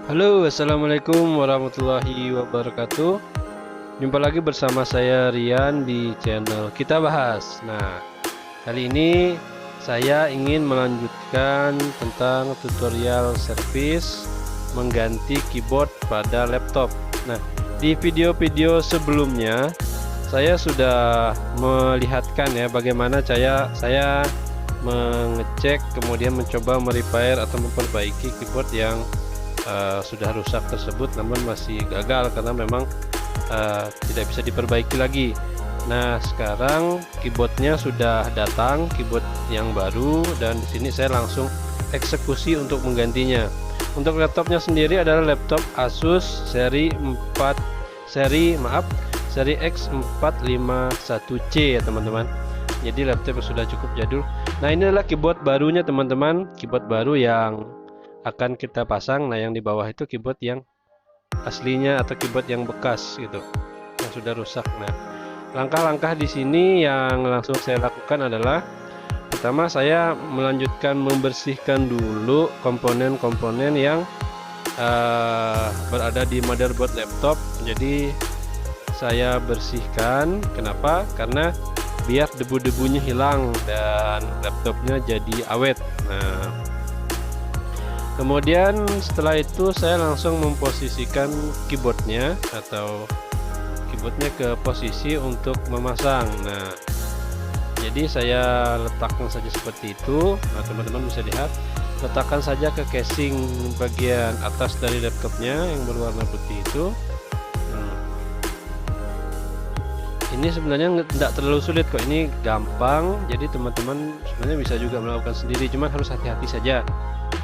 Halo, assalamualaikum warahmatullahi wabarakatuh. Jumpa lagi bersama saya Rian di channel Kita Bahas. Nah, kali ini saya ingin melanjutkan tentang tutorial servis mengganti keyboard pada laptop. Nah, di video-video sebelumnya saya sudah melihatkan ya bagaimana saya mengecek kemudian mencoba merepair atau memperbaiki keyboard yang sudah rusak tersebut, namun masih gagal karena memang tidak bisa diperbaiki lagi. Nah, sekarang keyboardnya sudah datang, keyboard yang baru, dan di sini saya langsung eksekusi untuk menggantinya. Untuk laptopnya sendiri adalah laptop Asus seri X451C ya teman-teman. Jadi laptop sudah cukup jadul. Nah, ini adalah keyboard barunya teman-teman, keyboard baru yang akan kita pasang. Nah, yang di bawah itu keyboard yang aslinya atau keyboard yang bekas gitu, yang sudah rusak. Nah, langkah-langkah di sini yang langsung saya lakukan adalah pertama saya melanjutkan membersihkan dulu komponen-komponen yang berada di motherboard laptop. Jadi saya bersihkan. Kenapa? Karena biar debu-debunya hilang dan laptopnya jadi awet. Nah, kemudian setelah itu saya langsung memposisikan keyboardnya ke posisi untuk memasang. Nah, jadi saya letakkan saja seperti itu. Nah, teman-teman bisa lihat, letakkan saja ke casing bagian atas dari laptopnya yang berwarna putih itu. Ini sebenarnya tidak terlalu sulit kok, ini gampang. Jadi teman-teman sebenarnya bisa juga melakukan sendiri, cuman harus hati-hati saja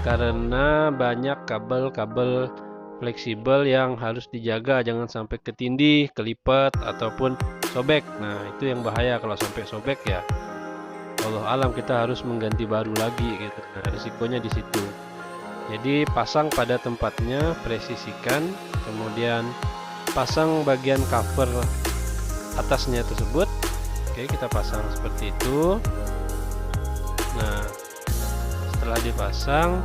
karena banyak kabel-kabel fleksibel yang harus dijaga, jangan sampai ketindih, kelipat ataupun sobek. Nah, itu yang bahaya kalau sampai sobek ya. Allah alam, kita harus mengganti baru lagi gitu. Nah, risikonya di situ. Jadi pasang pada tempatnya, presisikan, kemudian pasang bagian cover atasnya tersebut. Oke, kita pasang seperti itu. Nah, setelah dipasang,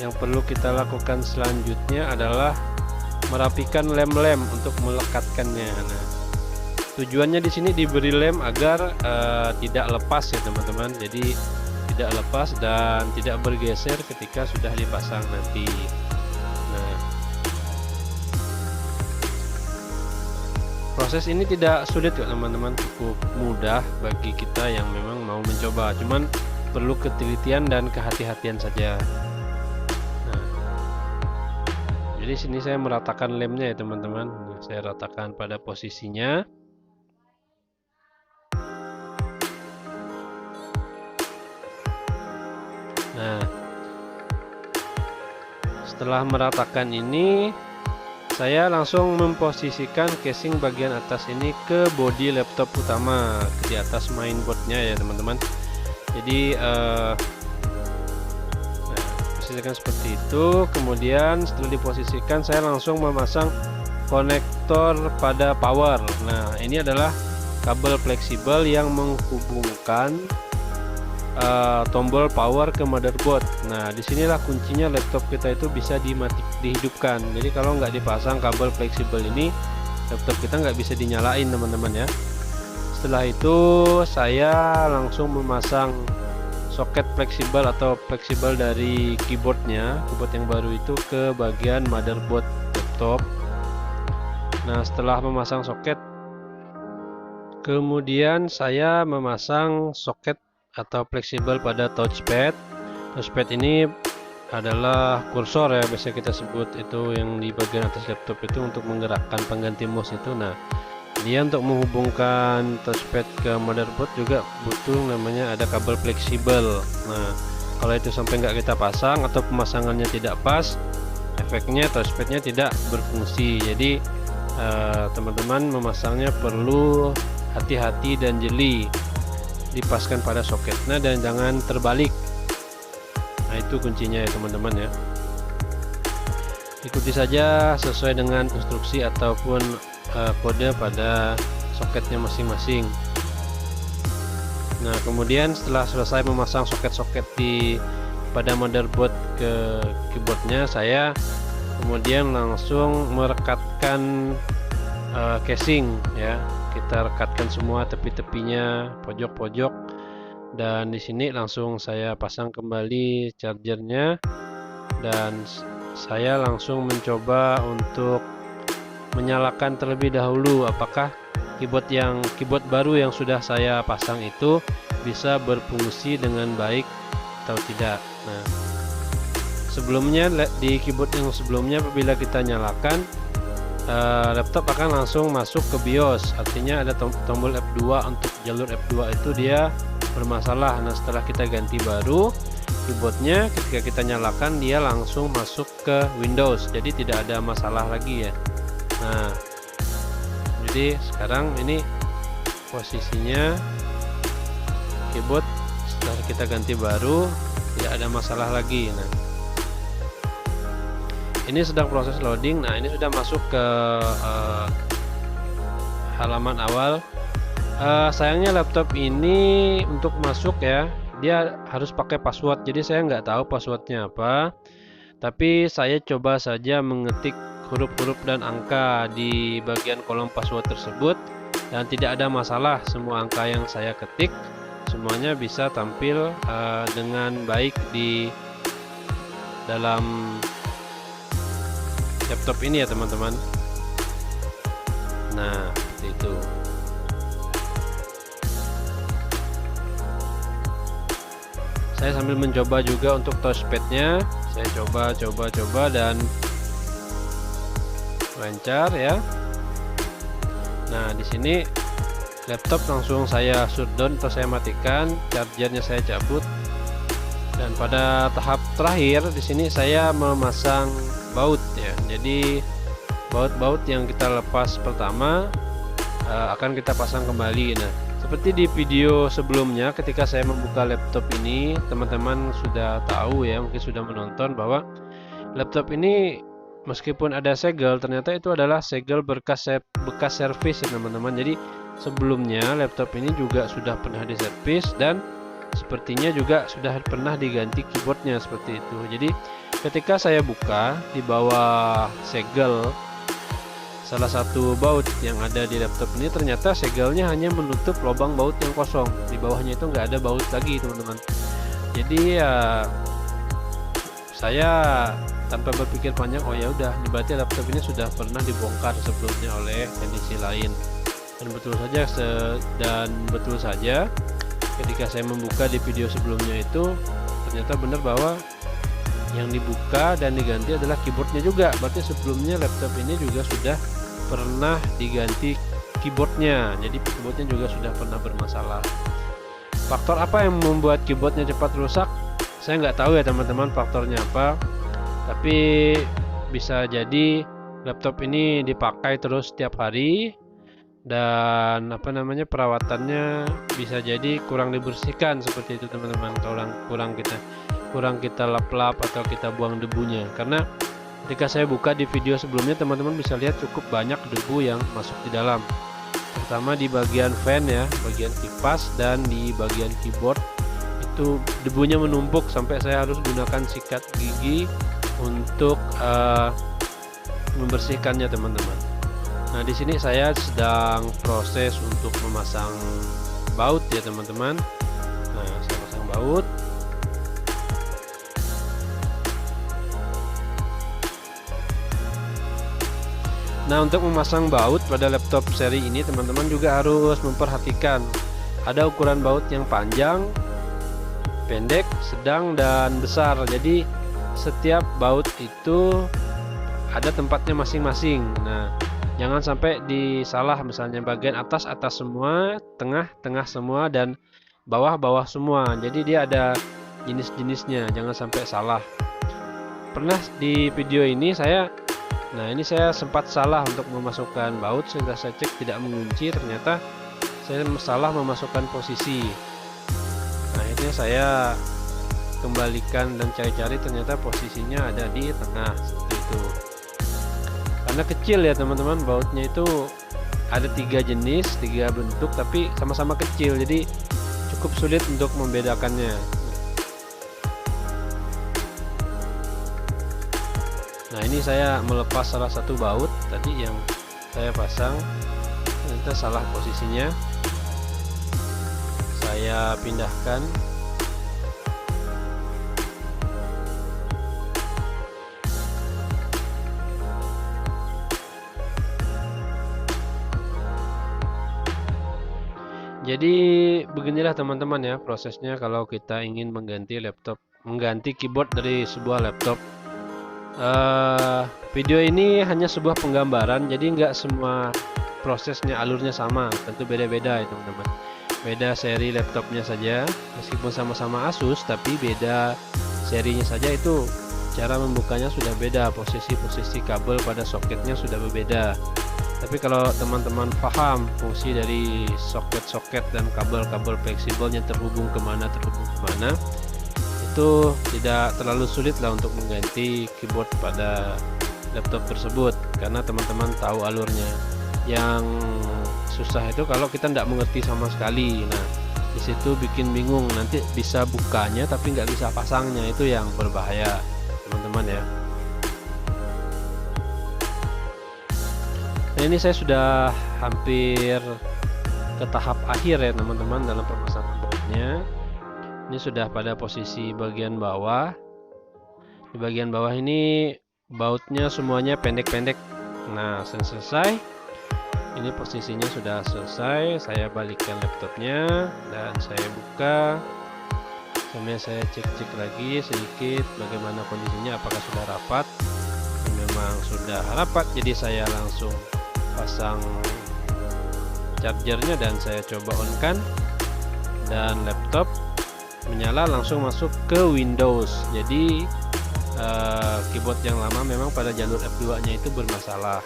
yang perlu kita lakukan selanjutnya adalah merapikan lem-lem untuk melekatkannya. Nah, tujuannya di sini diberi lem agar tidak lepas ya teman-teman. Jadi tidak lepas dan tidak bergeser ketika sudah dipasang nanti. Nah, proses ini tidak sulit kok teman-teman, cukup mudah bagi kita yang memang mau mencoba. Cuman perlu ketelitian dan kehati-hatian saja. Nah, jadi sini saya meratakan lemnya ya teman-teman. Saya ratakan pada posisinya. Nah, setelah meratakan ini, saya langsung memposisikan casing bagian atas ini ke bodi laptop utama, di atas mainboardnya ya teman-teman. Jadi posisikan seperti itu. Kemudian setelah diposisikan, saya langsung memasang konektor pada power. Nah, ini adalah kabel fleksibel yang menghubungkan tombol power ke motherboard. Nah, disinilah kuncinya laptop kita itu bisa dihidupkan. Jadi kalau nggak dipasang kabel fleksibel ini, laptop kita nggak bisa dinyalain teman-teman ya. Setelah itu saya langsung memasang soket fleksibel atau fleksibel dari keyboardnya, keyboard yang baru itu, ke bagian motherboard laptop. Nah, setelah memasang soket, kemudian saya memasang soket atau fleksibel pada touchpad. Touchpad ini adalah kursor ya, biasa kita sebut itu, yang di bagian atas laptop itu untuk menggerakkan pengganti mouse itu. Nah, dia untuk menghubungkan touchpad ke motherboard juga butuh namanya ada kabel fleksibel. Nah, kalau itu sampai nggak kita pasang atau pemasangannya tidak pas, efeknya touchpadnya tidak berfungsi. Jadi teman-teman memasangnya perlu hati-hati dan jeli, dipaskan pada soketnya dan jangan terbalik. Nah, itu kuncinya ya teman-teman ya. Ikuti saja sesuai dengan instruksi ataupun kode pada soketnya masing-masing. Nah, kemudian setelah selesai memasang soket-soket pada motherboard ke keyboardnya, saya kemudian langsung merekatkan casing ya. Kita rekatkan semua tepi-tepinya, pojok-pojok, dan di sini langsung saya pasang kembali chargernya, dan saya langsung mencoba untuk menyalakan terlebih dahulu apakah keyboard baru yang sudah saya pasang itu bisa berfungsi dengan baik atau tidak. Nah, sebelumnya di keyboard yang sebelumnya apabila kita nyalakan, laptop akan langsung masuk ke BIOS, artinya ada tombol F2 untuk jalur F2 itu dia bermasalah. Nah, setelah kita ganti baru keyboardnya, ketika kita nyalakan dia langsung masuk ke Windows, jadi tidak ada masalah lagi ya. Nah, jadi sekarang ini posisinya keyboard setelah kita ganti baru tidak ada masalah lagi. Nah, ini sedang proses loading. Nah, ini sudah masuk ke halaman awal. Sayangnya laptop ini untuk masuk ya, dia harus pakai password. Jadi saya nggak tahu passwordnya apa. Tapi saya coba saja mengetik huruf-huruf dan angka di bagian kolom password tersebut, dan tidak ada masalah. Semua angka yang saya ketik semuanya bisa tampil dengan baik di dalam laptop ini ya teman-teman. Nah, seperti itu. Saya sambil mencoba juga untuk touchpadnya, saya coba dan lancar ya. Nah, di sini laptop langsung saya shutdown atau saya matikan, chargernya saya cabut, dan pada tahap terakhir di sini saya memasang baut ya. Jadi baut-baut yang kita lepas pertama akan kita pasang kembali. Nah, seperti di video sebelumnya ketika saya membuka laptop ini, teman-teman sudah tahu ya, mungkin sudah menonton bahwa laptop ini meskipun ada segel, ternyata itu adalah segel bekas servis ya teman-teman. Jadi sebelumnya laptop ini juga sudah pernah diservis dan sepertinya juga sudah pernah diganti keyboardnya seperti itu. Jadi ketika saya buka di bawah segel salah satu baut yang ada di laptop ini, ternyata segelnya hanya menutup lubang baut yang kosong. Di bawahnya itu nggak ada baut lagi teman-teman. Jadi ya saya tanpa berpikir panjang, oh ya udah, berarti laptop ini sudah pernah dibongkar sebelumnya oleh teknisi lain. Dan betul saja ketika saya membuka di video sebelumnya itu, ternyata benar bahwa yang dibuka dan diganti adalah keyboardnya juga. Berarti sebelumnya laptop ini juga sudah pernah diganti keyboardnya, jadi keyboardnya juga sudah pernah bermasalah. Faktor apa yang membuat keyboardnya cepat rusak? Saya nggak tahu ya teman-teman faktornya apa, tapi bisa jadi laptop ini dipakai terus setiap hari, dan perawatannya bisa jadi kurang dibersihkan seperti itu teman-teman. Kurang kita lap-lap atau kita buang debunya, karena ketika saya buka di video sebelumnya teman-teman bisa lihat cukup banyak debu yang masuk di dalam, terutama di bagian fan ya, bagian kipas, dan di bagian keyboard itu debunya menumpuk sampai saya harus gunakan sikat gigi untuk membersihkannya teman-teman. Nah, di sini saya sedang proses untuk memasang baut ya teman-teman. Nah, saya pasang baut. Nah, untuk memasang baut pada laptop seri ini teman-teman juga harus memperhatikan ada ukuran baut yang panjang, pendek, sedang, dan besar. Jadi setiap baut itu ada tempatnya masing-masing. Nah, jangan sampai disalah, misalnya bagian atas semua, tengah semua, dan bawah semua. Jadi dia ada jenis-jenisnya, jangan sampai salah. Pernah di video ini saya sempat salah untuk memasukkan baut, sehingga saya cek tidak mengunci, ternyata saya salah memasukkan posisi. Nah, akhirnya saya kembalikan dan cari-cari, ternyata posisinya ada di tengah seperti itu. Karena kecil ya teman-teman, bautnya itu ada 3 jenis, 3 bentuk, tapi sama-sama kecil, jadi cukup sulit untuk membedakannya. Nah, ini saya melepas salah satu baut tadi yang saya pasang, ternyata salah posisinya. Saya pindahkan. Jadi beginilah teman-teman ya prosesnya kalau kita ingin mengganti keyboard dari sebuah laptop. Video ini hanya sebuah penggambaran, jadi nggak semua prosesnya alurnya sama, tentu beda-beda ya teman-teman. Beda seri laptopnya saja, meskipun sama-sama Asus, tapi beda serinya saja, itu cara membukanya sudah beda, posisi-posisi kabel pada soketnya sudah berbeda. Tapi kalau teman-teman paham fungsi dari soket-soket dan kabel-kabel fleksibel yang terhubung kemana, itu tidak terlalu sulit lah untuk mengganti keyboard pada laptop tersebut, karena teman-teman tahu alurnya. Yang susah itu kalau kita tidak mengerti sama sekali. Nah, disitu bikin bingung, nanti bisa bukanya tapi nggak bisa pasangnya, itu yang berbahaya teman-teman ya. Nah, ini saya sudah hampir ke tahap akhir ya teman-teman dalam pemasangan bautnya. Ini sudah pada posisi bagian bawah. Di bagian bawah ini bautnya semuanya pendek-pendek. Nah, selesai. Ini posisinya sudah selesai. Saya balikkan laptopnya dan saya buka. Sambil saya cek-cek lagi sedikit bagaimana kondisinya, apakah sudah rapat. Memang sudah rapat, jadi saya langsung pasang chargernya dan saya coba on kan, dan laptop menyala, langsung masuk ke Windows. Jadi keyboard yang lama memang pada jalur F2 nya itu bermasalah.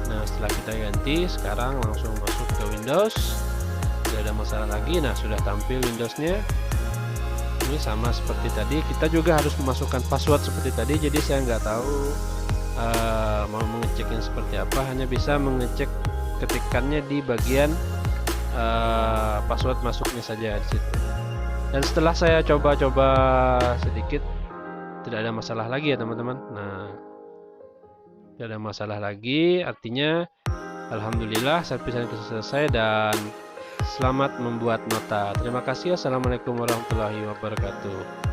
Nah, setelah kita ganti, sekarang langsung masuk ke Windows, tidak ada masalah lagi. Nah, sudah tampil Windowsnya. Ini sama seperti tadi, kita juga harus memasukkan password seperti tadi, jadi saya nggak tahu mau mengeceknya seperti apa, hanya bisa mengecek ketikannya di bagian password masuknya saja di situ. Dan setelah saya coba-coba sedikit, tidak ada masalah lagi ya teman-teman. Nah, tidak ada masalah lagi, artinya alhamdulillah servisnya selesai dan selamat membuat nota. Terima kasih. Assalamualaikum warahmatullahi wabarakatuh.